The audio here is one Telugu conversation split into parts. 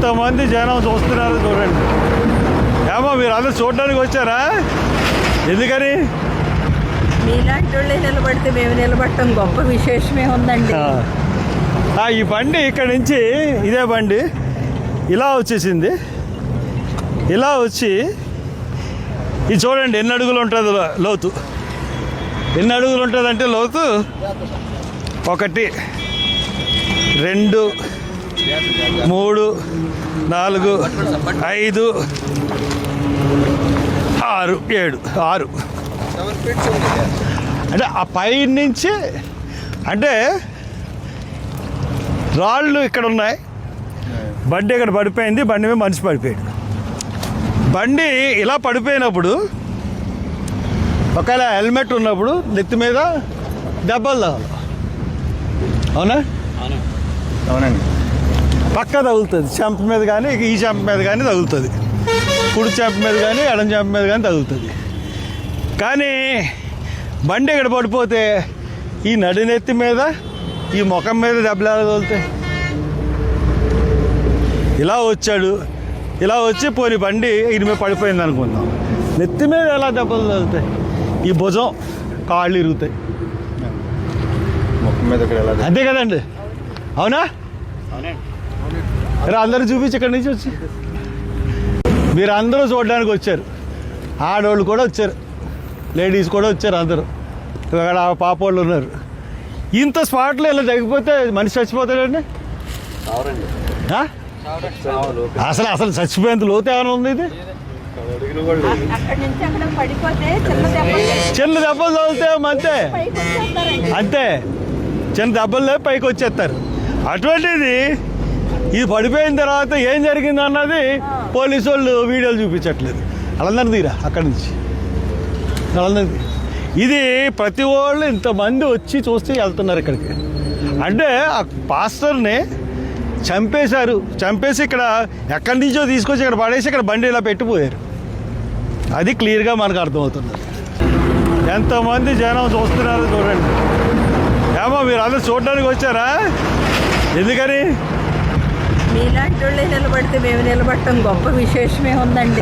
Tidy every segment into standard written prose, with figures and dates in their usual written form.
ఎంతమంది జనం చూస్తున్నారో చూడండి. ఏమో మీరు అందరూ చూడడానికి వచ్చారా? ఎందుకని? మీలాంటి వాళ్ళే నిలబడితే మేము నిలబడటం గొప్ప విశేషమే ఉందండి. ఈ బండి ఇక్కడ నుంచి ఇదే బండి ఇలా వచ్చేసింది. ఇలా వచ్చి ఇది చూడండి ఎన్ని అడుగులు ఉంటుంది లోతు. ఎన్ని అడుగులు ఉంటుందంటే లోతు 1 2 3 4 5 6 7 6 అంటే ఆ పై నుంచి అంటే రాళ్ళు ఇక్కడ ఉన్నాయి. బండి ఇక్కడ పడిపోయింది. బండి మీద మనిషి పడిపోయాడు. బండి ఇలా పడిపోయినప్పుడు ఒకవేళ హెల్మెట్ ఉన్నప్పుడు నెత్తి మీద దెబ్బలు తగలవు. అవునా? అవునండి. పక్క తగులుతుంది. చెంప మీద కానీ ఈ చెంప మీద కానీ తగులుతుంది. కుడి చెంప మీద కానీ ఎడం చెంప మీద కానీ తగులుతుంది. కానీ బండి ఇక్కడ పడిపోతే ఈ నడినెత్తి మీద ఈ ముఖం మీద దెబ్బలు ఎలా తగులుతాయి? ఇలా వచ్చాడు. ఇలా వచ్చి పోని బండి ఇది మీద పడిపోయింది అనుకుందాం. నెత్తి మీద ఎలా దెబ్బలు తగులుతాయి? ఈ భుజం కాళ్ళు ఇరుగుతాయి. ముఖం మీద అంతే కదండి? అవునా? అందరూ చూపించి ఇక్కడి నుంచి వచ్చి మీరు అందరూ చూడడానికి వచ్చారు. ఆడవాళ్ళు కూడా వచ్చారు, లేడీస్ కూడా వచ్చారు. అందరూ ఇక్కడ పాప వాళ్ళు ఉన్నారు. ఇంత స్పాట్లో ఇలా తగ్గిపోతే మనిషి చచ్చిపోతాడండి. అసలు అసలు చచ్చిపోయేంత లోతు ఏమైనా ఉంది? ఇది చిన్న దెబ్బలు తగిలితే అంతే అంతే. చిన్న దెబ్బలు పైకి వచ్చేస్తారు. అటువంటిది ఇది పడిపోయిన తర్వాత ఏం జరిగింది అన్నది పోలీసు వాళ్ళు వీడియోలు చూపించట్లేదు. వాళ్ళందరూ తీరా అక్కడి నుంచి. వాళ్ళందరికీ ఇది ప్రతి వాళ్ళు ఇంతమంది వచ్చి చూస్తే వెళ్తున్నారు ఇక్కడికి. అంటే ఆ పాస్టర్ని చంపేశారు. చంపేసి ఇక్కడ ఎక్కడి నుంచో తీసుకొచ్చి ఇక్కడ పడేసి ఇక్కడ బండి ఇలా పెట్టిపోయారు. అది క్లియర్గా మనకు అర్థమవుతుంది. ఎంతమంది జనం చూస్తున్నారో చూడండి. ఏమో మీరు అందరూ చూడడానికి వచ్చారా? ఎందుకని? మీలాంటి వాళ్ళే నిలబడితే మేము నిలబడటం గొప్ప విశేషమే ఉందండి.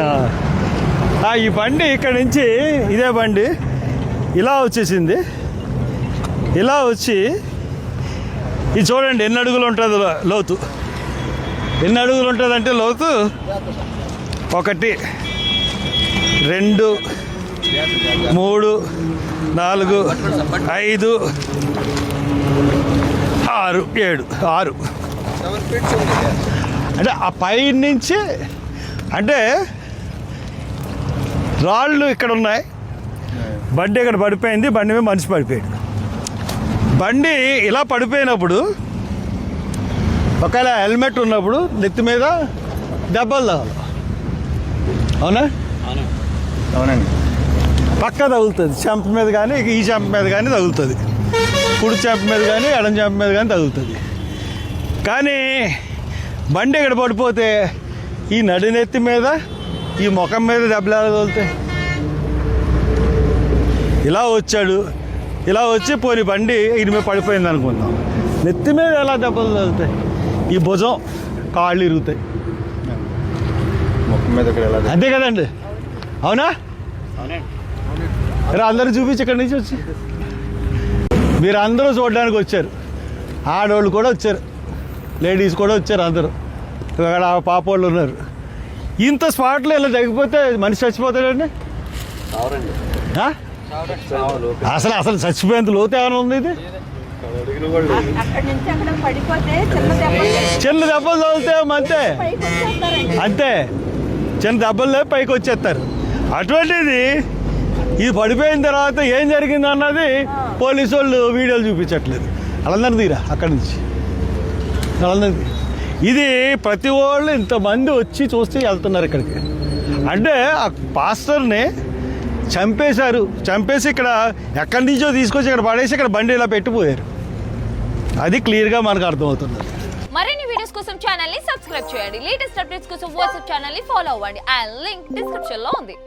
ఈ బండి ఇక్కడ నుంచి ఇదే బండి ఇలా వచ్చేసింది. ఇలా వచ్చి ఇది చూడండి ఎన్ని అడుగులు ఉంటుంది లోతు. ఎన్ని అడుగులు ఉంటుందంటే లోతు 1 2 3 4 5 6 7 6 అంటే ఆ పై నుంచి అంటే రాళ్ళు ఇక్కడ ఉన్నాయి. బండి ఇక్కడ పడిపోయింది. బండి మీద మనిషి పడిపోయాడు. బండి ఇలా పడిపోయినప్పుడు ఒకవేళ హెల్మెట్ ఉన్నప్పుడు నెత్తి మీద దెబ్బలు తగలవు. అవునా? అవునండి. పక్క తగులుతుంది. చెంప మీద కానీ ఈ చెంప మీద కానీ తగులుతుంది. కుడి చెంప మీద కానీ ఎడం చెంప మీద కానీ తగులుతుంది. కానీ బండి ఇక్కడ పడిపోతే ఈ నడినెత్తి మీద ఈ ముఖం మీద దెబ్బలు ఎలా తగులుతాయి? ఇలా వచ్చాడు. ఇలా వచ్చి పోని బండి ఇది మీద పడిపోయింది అనుకుందాం. నెత్తి మీద ఎలా దెబ్బలు తగులుతాయి? ఈ భుజం కాళ్ళు ఇరుగుతాయి. ముఖం మీద అంతే కదండి? అవునా? అందరూ చూపించి ఇక్కడి నుంచి వచ్చి మీరు అందరూ చూడడానికి వచ్చారు. ఆడవాళ్ళు కూడా వచ్చారు, లేడీస్ కూడా వచ్చారు. అందరూ ఇక్కడ పాప వాళ్ళు ఉన్నారు. ఇంత స్పాట్లో ఇలా తగ్గిపోతే మనిషి చచ్చిపోతాడండి. అసలు అసలు చచ్చిపోయేంత లోతు ఏమైనా ఉంది? ఇది చిన్న దెబ్బలు తగిలితే అంతే అంతే. చిన్న దెబ్బలు పైకి వచ్చేస్తారు. అటువంటిది ఇది పడిపోయిన తర్వాత ఏం జరిగింది అన్నది పోలీసు వాళ్ళు వీడియోలు చూపించట్లేదు. వాళ్ళందరూ తీరా అక్కడి నుంచి. వాళ్ళందరికీ ఇది ప్రతి వాళ్ళు ఇంతమంది వచ్చి చూస్తే వెళ్తున్నారు ఇక్కడికి. అంటే ఆ పాస్టర్ని చంపేశారు. చంపేసి ఇక్కడ ఎక్కడి నుంచో తీసుకొచ్చి ఇక్కడ పడేసి ఇక్కడ బండి ఇలా పెట్టిపోయారు. అది క్లియర్గా మనకు అర్థమవుతుంది. మరిన్ని వీడియోస్ కోసం ఛానల్ ని సబ్స్క్రైబ్ చేయండి. లేటెస్ట్ అప్డేట్స్ కోసం వాట్సాప్ ఛానల్ ని ఫాలో అవ్వండి. ఆ లింక్ డిస్క్రిప్షన్ లో ఉంది.